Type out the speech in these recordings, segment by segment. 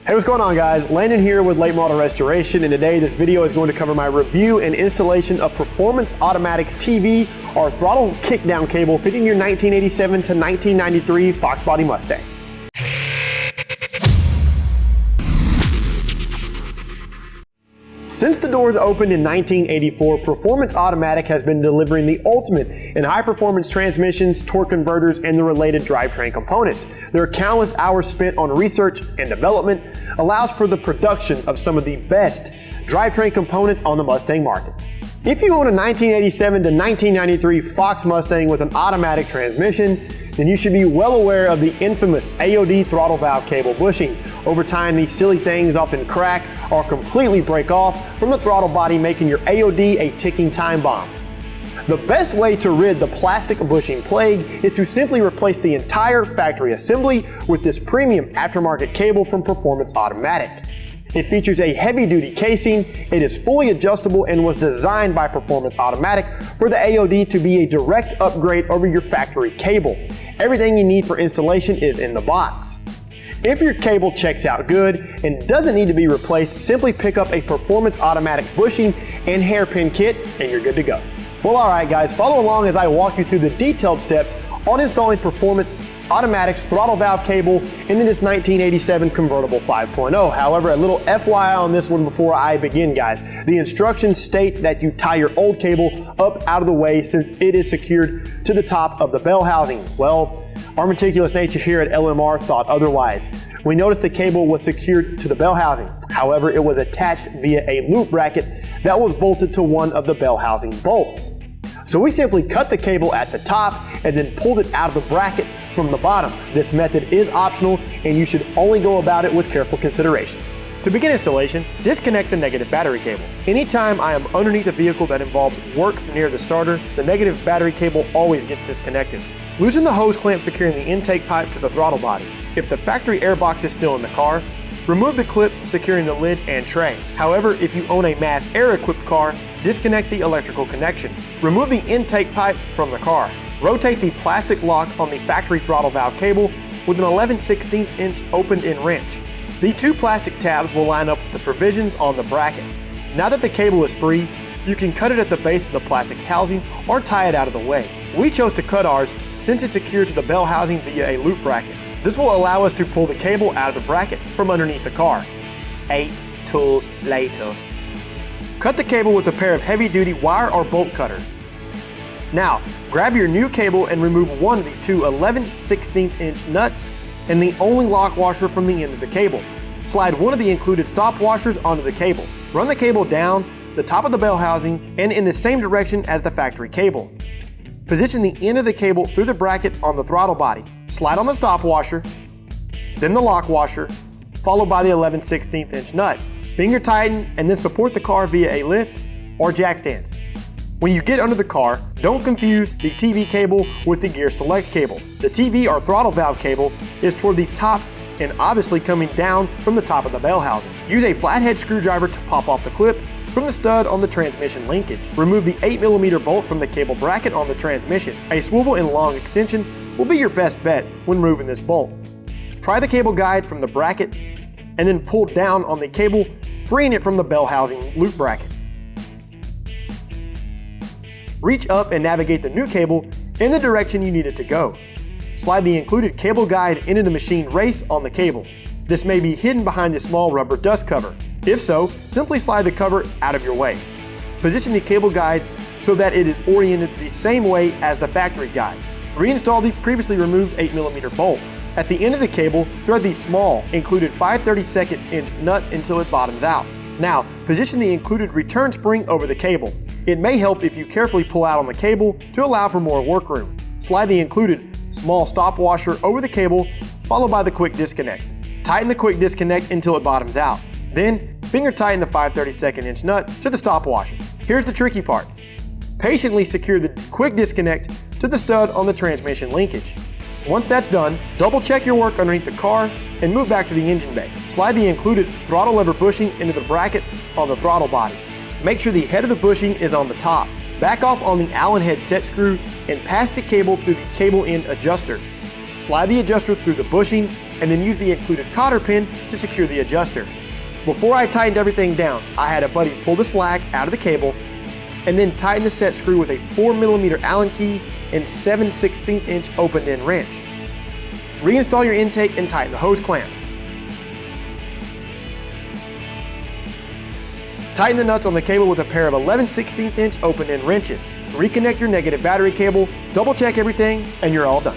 Hey, what's going on, guys? Landon here with Late Model Restoration, and today this video is going to cover my review and installation of Performance Automatic's TV or throttle kickdown cable fitting your 1987 to 1993 Fox Body Mustang. Since the doors opened in 1984, Performance Automatic has been delivering the ultimate in high-performance transmissions, torque converters, and the related drivetrain components. Their countless hours spent on research and development allows for the production of some of the best drivetrain components on the Mustang market. If you own a 1987 to 1993 Fox Mustang with an automatic transmission, then you should be well aware of the infamous AOD throttle valve cable bushing. Over time, these silly things often crack or completely break off from the throttle body, making your AOD a ticking time bomb. The best way to rid the plastic bushing plague is to simply replace the entire factory assembly with this premium aftermarket cable from Performance Automatic. It features a heavy-duty casing, it is fully adjustable, and was designed by Performance Automatic for the AOD to be a direct upgrade over your factory cable. Everything you need for installation is in the box. If your cable checks out good and doesn't need to be replaced, simply pick up a Performance Automatic bushing and hairpin kit and you're good to go. Well, alright guys, follow along as I walk you through the detailed steps on installing Performance Automatic's throttle valve cable into this 1987 convertible 5.0. However, a little FYI on this one before I begin, guys. The instructions state that you tie your old cable up out of the way since it is secured to the top of the bell housing. Well, our meticulous nature here at LMR thought otherwise. We noticed the cable was secured to the bell housing. However, it was attached via a loop bracket that was bolted to one of the bell housing bolts. So we simply cut the cable at the top and then pulled it out of the bracket from the bottom. This method is optional and you should only go about it with careful consideration. To begin installation, disconnect the negative battery cable. Anytime I am underneath a vehicle that involves work near the starter, the negative battery cable always gets disconnected. Loosen the hose clamp securing the intake pipe to the throttle body. If the factory airbox is still in the car, remove the clips securing the lid and tray. However, if you own a mass air-equipped car, disconnect the electrical connection. Remove the intake pipe from the car. Rotate the plastic lock on the factory throttle valve cable with an 11/16 inch opened-in wrench. The two plastic tabs will line up with the provisions on the bracket. Now that the cable is free, you can cut it at the base of the plastic housing or tie it out of the way. We chose to cut ours since it's secured to the bell housing via a loop bracket. This will allow us to pull the cable out of the bracket from underneath the car. 8 tools later. Cut the cable with a pair of heavy-duty wire or bolt cutters. Now, grab your new cable and remove one of the two 11/16 inch nuts and the only lock washer from the end of the cable. Slide one of the included stop washers onto the cable. Run the cable down the top of the bell housing and in the same direction as the factory cable. Position the end of the cable through the bracket on the throttle body. Slide on the stop washer, then the lock washer, followed by the 11/16 inch nut. Finger tighten and then support the car via a lift or jack stands. When you get under the car, don't confuse the TV cable with the gear select cable. The TV or throttle valve cable is toward the top and obviously coming down from the top of the bell housing. Use a flathead screwdriver to pop off the clip from the stud on the transmission linkage. Remove the 8mm bolt from the cable bracket on the transmission. A swivel and long extension will be your best bet when removing this bolt. Pry the cable guide from the bracket and then pull down on the cable, freeing it from the bell housing loop bracket. Reach up and navigate the new cable in the direction you need it to go. Slide the included cable guide into the machine race on the cable. This may be hidden behind the small rubber dust cover. If so, simply slide the cover out of your way. Position the cable guide so that it is oriented the same way as the factory guide. Reinstall the previously removed 8mm bolt. At the end of the cable, thread the small included 5/32 inch nut until it bottoms out. Now, position the included return spring over the cable. It may help if you carefully pull out on the cable to allow for more work room. Slide the included small stop washer over the cable, followed by the quick disconnect. Tighten the quick disconnect until it bottoms out. Then, finger tighten the 5/32 inch nut to the stop washer. Here's the tricky part. Patiently secure the quick disconnect to the stud on the transmission linkage. Once that's done, double check your work underneath the car and move back to the engine bay. Slide the included throttle lever bushing into the bracket on the throttle body. Make sure the head of the bushing is on the top. Back off on the Allen head set screw and pass the cable through the cable end adjuster. Slide the adjuster through the bushing and then use the included cotter pin to secure the adjuster. Before I tightened everything down, I had a buddy pull the slack out of the cable and then tighten the set screw with a 4mm Allen key and 7/16 inch open end wrench. Reinstall your intake and tighten the hose clamp. Tighten the nuts on the cable with a pair of 11/16 inch open end wrenches. Reconnect your negative battery cable, double check everything, and you're all done.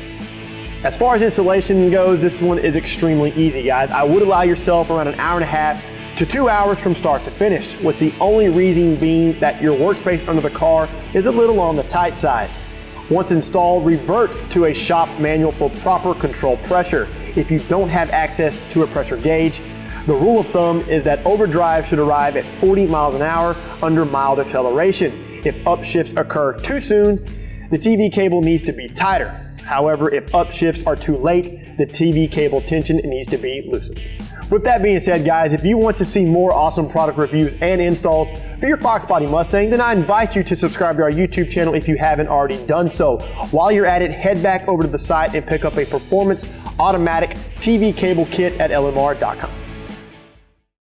As far as installation goes, this one is extremely easy, guys. I would allow yourself around an hour and a half to 2 hours from start to finish, with the only reason being that your workspace under the car is a little on the tight side. Once installed, revert to a shop manual for proper control pressure. If you don't have access to a pressure gauge, the rule of thumb is that overdrive should arrive at 40 miles an hour under mild acceleration. If upshifts occur too soon, the TV cable needs to be tighter. However, if upshifts are too late, the TV cable tension needs to be loosened. With that being said, guys, if you want to see more awesome product reviews and installs for your Fox Body Mustang, then I invite you to subscribe to our YouTube channel if you haven't already done so. While you're at it, head back over to the site and pick up a Performance Automatic TV cable kit at LMR.com.